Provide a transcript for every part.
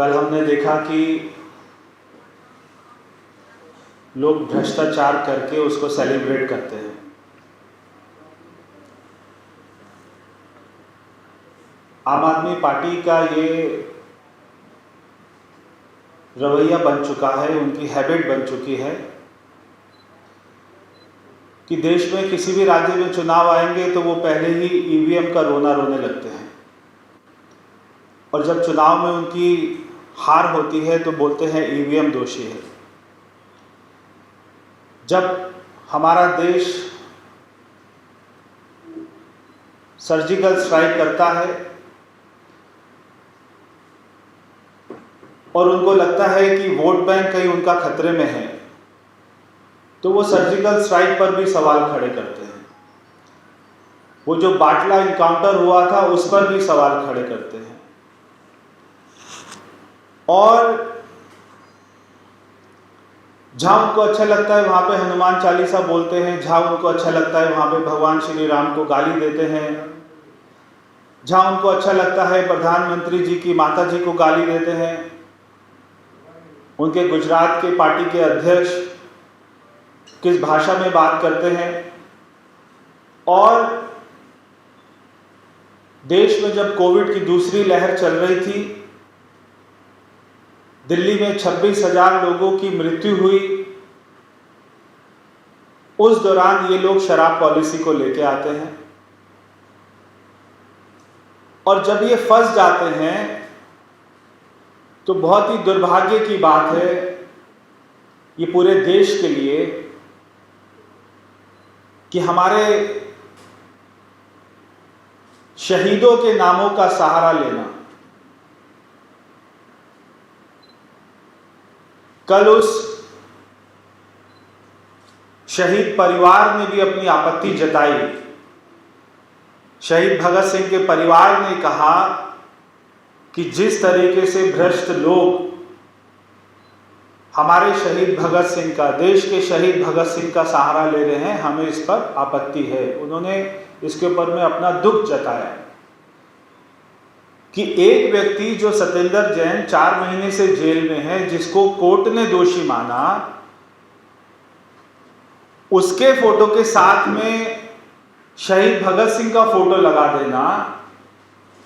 कल हमने देखा कि लोग भ्रष्टाचार करके उसको सेलिब्रेट करते हैं। आम आदमी पार्टी का ये रवैया बन चुका है, उनकी हैबिट बन चुकी है कि देश में किसी भी राज्य में चुनाव आएंगे तो वो पहले ही ईवीएम का रोना रोने लगते हैं, और जब चुनाव में उनकी हार होती है तो बोलते हैं ईवीएम दोषी है। जब हमारा देश सर्जिकल स्ट्राइक करता है और उनको लगता है कि वोट बैंक कहीं उनका खतरे में है, तो वो सर्जिकल स्ट्राइक पर भी सवाल खड़े करते हैं। वो जो बाटला इनकाउंटर हुआ था उस पर भी सवाल खड़े करते हैं, और जहां उनको अच्छा लगता है वहां पे हनुमान चालीसा बोलते हैं, जहां उनको अच्छा लगता है वहां पे भगवान श्री राम को गाली देते हैं, जहां उनको अच्छा लगता है प्रधानमंत्री जी की माता जी को गाली देते हैं, उनके गुजरात के पार्टी के अध्यक्ष किस भाषा में बात करते हैं। और देश में जब कोविड की दूसरी लहर चल रही थी, दिल्ली में 26,000 लोगों की मृत्यु हुई, उस दौरान ये लोग शराब पॉलिसी को लेके आते हैं, और जब ये फंस जाते हैं तो बहुत ही दुर्भाग्य की बात है ये पूरे देश के लिए कि हमारे शहीदों के नामों का सहारा लेना। कल उस शहीद परिवार ने भी अपनी आपत्ति जताई। शहीद भगत सिंह के परिवार ने कहा कि जिस तरीके से भ्रष्ट लोग हमारे शहीद भगत सिंह का, देश के शहीद भगत सिंह का सहारा ले रहे हैं, हमें इस पर आपत्ति है। उन्होंने इसके ऊपर में अपना दुख जताया कि एक व्यक्ति जो सत्येंद्र जैन 4 महीने से जेल में है, जिसको कोर्ट ने दोषी माना, उसके फोटो के साथ में शहीद भगत सिंह का फोटो लगा देना,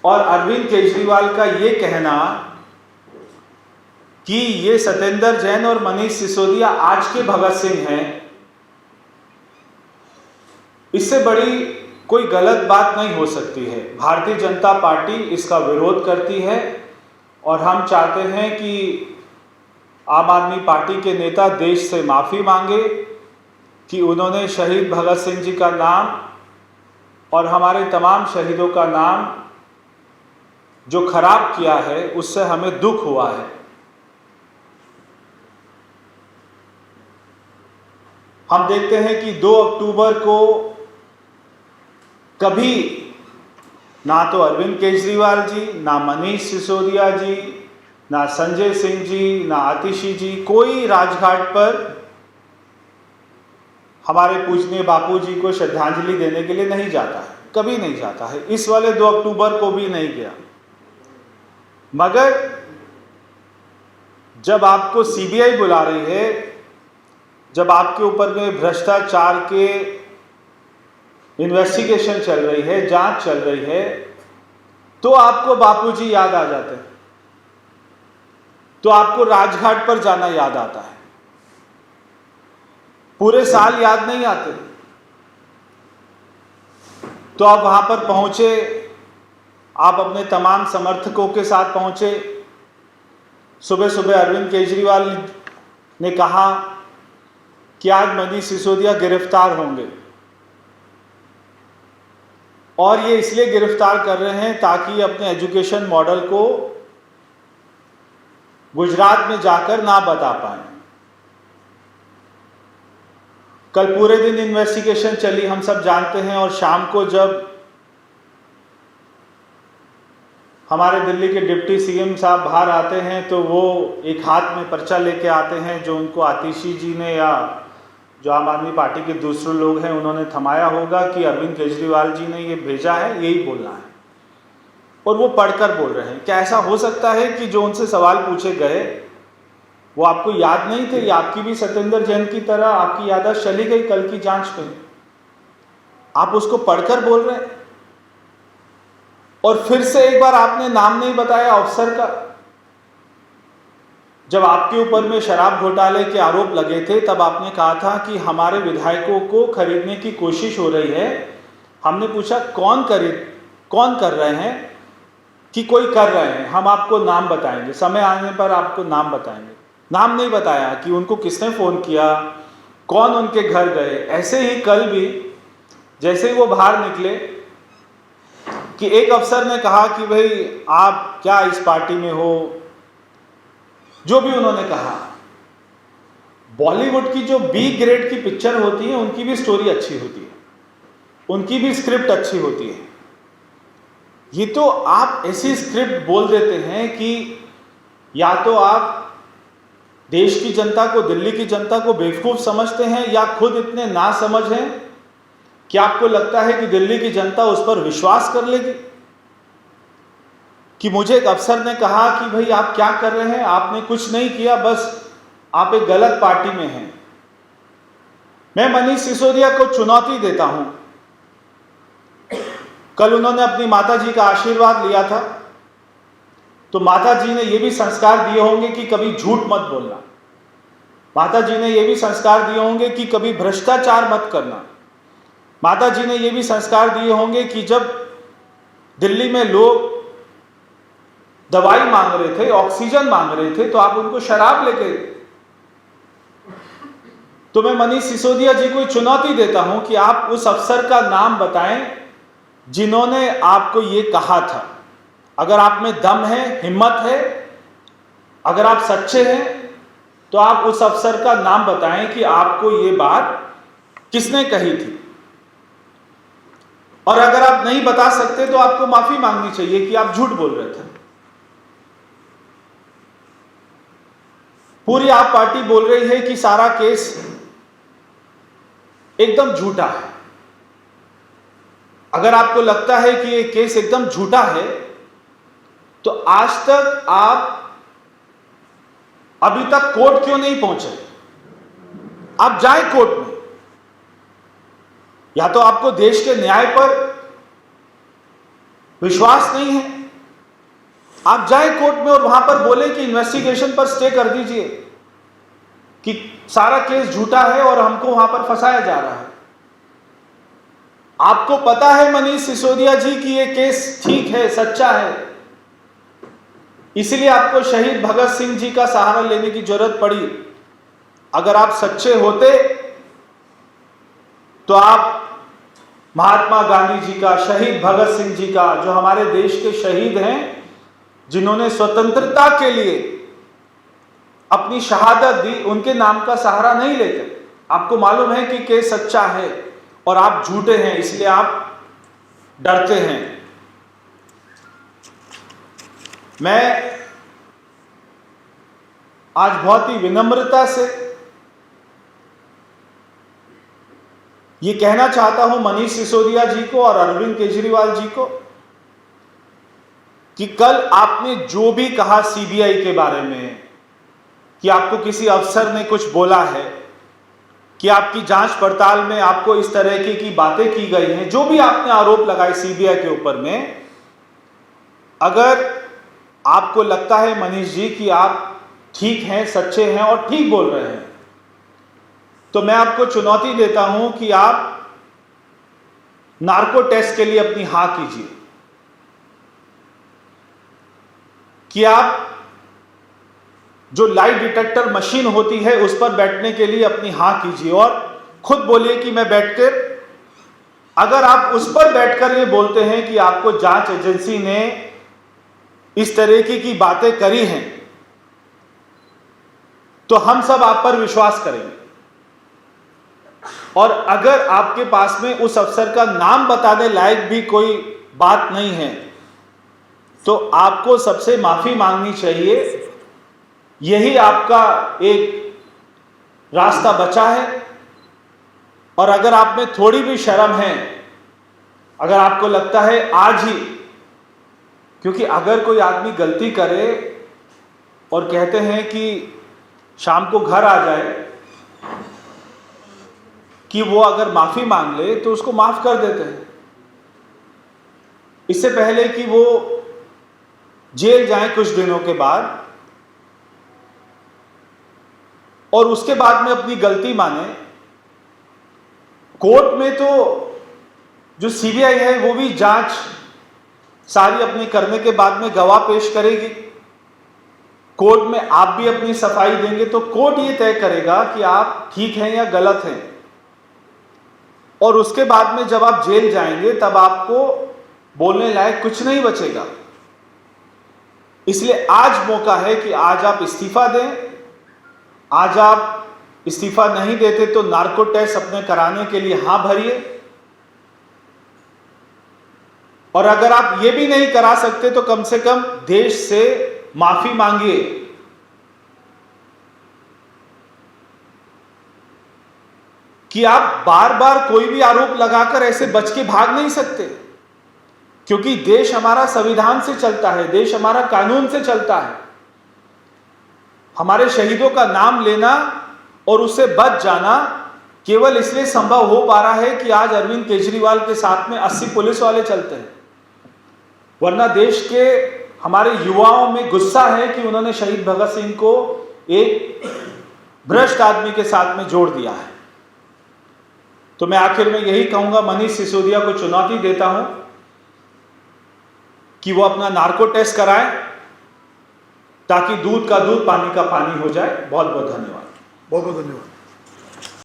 और अरविंद केजरीवाल का ये कहना कि ये सत्येंद्र जैन और मनीष सिसोदिया आज के भगत सिंह हैं, इससे बड़ी कोई गलत बात नहीं हो सकती है। भारतीय जनता पार्टी इसका विरोध करती है, और हम चाहते हैं कि आम आदमी पार्टी के नेता देश से माफ़ी मांगे कि उन्होंने शहीद भगत सिंह जी का नाम और हमारे तमाम शहीदों का नाम जो खराब किया है, उससे हमें दुख हुआ है। हम देखते हैं कि 2 अक्टूबर को कभी ना तो अरविंद केजरीवाल जी, ना मनीष सिसोदिया जी, ना संजय सिंह जी, ना आतिशी जी, कोई राजघाट पर हमारे पूजनीय बापू जी को श्रद्धांजलि देने के लिए नहीं जाता है, कभी नहीं जाता है। इस वाले 2 अक्टूबर को भी नहीं गया। मगर जब आपको सीबीआई बुला रही है, जब आपके ऊपर में भ्रष्टाचार के इन्वेस्टिगेशन चल रही है, जांच चल रही है, तो आपको बापूजी याद आ जाते हैं, तो आपको राजघाट पर जाना याद आता है। पूरे साल याद नहीं आते। तो आप वहां पर पहुंचे, आप अपने तमाम समर्थकों के साथ पहुंचे। सुबह सुबह अरविंद केजरीवाल ने कहा कि आज मनीष सिसोदिया गिरफ्तार होंगे, और ये इसलिए गिरफ्तार कर रहे हैं ताकि अपने एजुकेशन मॉडल को गुजरात में जाकर ना बता पाए। कल पूरे दिन इन्वेस्टिगेशन चली, हम सब जानते हैं, और शाम को जब हमारे दिल्ली के डिप्टी सीएम साहब बाहर आते हैं तो वो एक हाथ में पर्चा लेके आते हैं, जो उनको आतिशी जी ने या जो आम आदमी पार्टी के दूसरे लोग हैं उन्होंने थमाया होगा कि अरविंद केजरीवाल जी ने ये भेजा है, यही बोलना है। और वो पढ़कर बोल रहे हैं। क्या ऐसा हो सकता है कि जो उनसे सवाल पूछे गए वो आपको याद नहीं थे, या आपकी भी सत्येंद्र जैन की तरह आपकी याददाश्त चली गई कल की जांच में? आप उसको पढ़कर बोल रहे हैं। और फिर से एक बार आपने नाम नहीं बताया अफसर का। जब आपके ऊपर में शराब घोटाले के आरोप लगे थे तब आपने कहा था कि हमारे विधायकों को खरीदने की कोशिश हो रही है। हमने पूछा कौन कर रहे हैं, कि कोई कर रहे हैं, हम आपको नाम बताएंगे, समय आने पर आपको नाम बताएंगे। नाम नहीं बताया कि उनको किसने फ़ोन किया, कौन उनके घर गए। ऐसे ही कल भी जैसे ही वो बाहर निकले कि एक अफसर ने कहा कि भाई आप क्या इस पार्टी में हो, जो भी उन्होंने कहा। बॉलीवुड की जो बी ग्रेड की पिक्चर होती है उनकी भी स्टोरी अच्छी होती है, उनकी भी स्क्रिप्ट अच्छी होती है। ये तो आप ऐसी स्क्रिप्ट बोल देते हैं कि या तो आप देश की जनता को, दिल्ली की जनता को बेवकूफ समझते हैं, या खुद इतने ना समझ हैं कि आपको लगता है कि दिल्ली की जनता उस पर विश्वास कर लेगी। कि मुझे एक अफसर ने कहा कि भाई आप क्या कर रहे हैं, आपने कुछ नहीं किया, बस आप एक गलत पार्टी में हैं। मैं मनीष सिसोदिया को चुनौती देता हूं। कल उन्होंने अपनी माता जी का आशीर्वाद लिया था, तो माता जी ने यह भी संस्कार दिए होंगे कि कभी झूठ मत बोलना। माता जी ने यह भी संस्कार दिए होंगे कि कभी भ्रष्टाचार मत करना। माता जी ने यह भी संस्कार दिए होंगे कि जब दिल्ली में लोग दवाई मांग रहे थे, ऑक्सीजन मांग रहे थे, तो आप उनको शराब लेके। तो मैं मनीष सिसोदिया जी को चुनौती देता हूं कि आप उस अफसर का नाम बताएं जिन्होंने आपको ये कहा था। अगर आप में दम है, हिम्मत है, अगर आप सच्चे हैं, तो आप उस अफसर का नाम बताएं कि आपको ये बात किसने कही थी। और अगर आप नहीं बता सकते तो आपको माफी मांगनी चाहिए कि आप झूठ बोल रहे थे। पूरी आप पार्टी बोल रही है कि सारा केस एकदम झूठा है। अगर आपको लगता है कि ये केस एकदम झूठा है, तो आज तक आप अभी तक कोर्ट क्यों नहीं पहुंचे? आप जाएं कोर्ट में। या तो आपको देश के न्याय पर विश्वास नहीं है, आप जाएं कोर्ट में और वहां पर बोले कि इन्वेस्टिगेशन पर स्टे कर दीजिए, कि सारा केस झूठा है और हमको वहां पर फंसाया जा रहा है। आपको पता है मनीष सिसोदिया जी कि यह केस ठीक है, सच्चा है, इसलिए आपको शहीद भगत सिंह जी का सहारा लेने की जरूरत पड़ी। अगर आप सच्चे होते तो आप महात्मा गांधी जी का, शहीद भगत सिंह जी का, जो हमारे देश के शहीद हैं, जिन्होंने स्वतंत्रता के लिए अपनी शहादत दी, उनके नाम का सहारा नहीं लेते। आपको मालूम है कि केस सच्चा है और आप झूठे हैं, इसलिए आप डरते हैं। मैं आज बहुत ही विनम्रता से ये कहना चाहता हूं मनीष सिसोदिया जी को और अरविंद केजरीवाल जी को कि कल आपने जो भी कहा सीबीआई के बारे में, कि आपको किसी अफसर ने कुछ बोला है, कि आपकी जांच पड़ताल में आपको इस तरह की बातें की गई हैं, जो भी आपने आरोप लगाए सीबीआई के ऊपर में, अगर आपको लगता है मनीष जी कि आप ठीक हैं, सच्चे हैं और ठीक बोल रहे हैं, तो मैं आपको चुनौती देता हूं कि आप नार्को टेस्ट के लिए अपनी हाँ कीजिए, कि आप जो लाइट डिटेक्टर मशीन होती है उस पर बैठने के लिए अपनी हाँ कीजिए और खुद बोलिए कि मैं बैठकर, अगर आप उस पर बैठकर ये बोलते हैं कि आपको जांच एजेंसी ने इस तरह की बातें करी हैं, तो हम सब आप पर विश्वास करेंगे। और अगर आपके पास में उस अफसर का नाम बताने लायक भी कोई बात नहीं है, तो आपको सबसे माफी मांगनी चाहिए। यही आपका एक रास्ता बचा है। और अगर आप में थोड़ी भी शर्म है, अगर आपको लगता है आज ही क्योंकि अगर कोई आदमी गलती करे और कहते हैं कि शाम को घर आ जाए कि वो अगर माफी मांग ले तो उसको माफ कर देते हैं, इससे पहले कि वो जेल जाए कुछ दिनों के बाद और उसके बाद में अपनी गलती माने। कोर्ट में तो जो सीबीआई है वो भी जांच सारी अपनी करने के बाद में गवाह पेश करेगी। कोर्ट में आप भी अपनी सफाई देंगे तो कोर्ट ये तय करेगा कि आप ठीक हैं या गलत हैं, और उसके बाद में जब आप जेल जाएंगे तब आपको बोलने लायक कुछ नहीं बचेगा। इसलिए आज मौका है कि आज आप इस्तीफा दें। आज आप इस्तीफा नहीं देते तो नार्को टेस्ट अपने कराने के लिए हां भरिए, और अगर आप ये भी नहीं करा सकते तो कम से कम देश से माफी मांगिए। कि आप बार बार कोई भी आरोप लगाकर ऐसे बच के भाग नहीं सकते, क्योंकि देश हमारा संविधान से चलता है, देश हमारा कानून से चलता है। हमारे शहीदों का नाम लेना और उससे बच जाना केवल इसलिए संभव हो पा रहा है कि आज अरविंद केजरीवाल के साथ में 80 पुलिस वाले चलते हैं, वरना देश के हमारे युवाओं में गुस्सा है कि उन्होंने शहीद भगत सिंह को एक भ्रष्ट आदमी के साथ में जोड़ दिया है। तो मैं आखिर में यही कहूंगा, मनीष सिसोदिया को चुनौती देता हूं कि वो अपना नार्को टेस्ट कराएं ताकि दूध का दूध पानी का पानी हो जाए। बहुत बहुत धन्यवाद। बहुत बहुत धन्यवाद।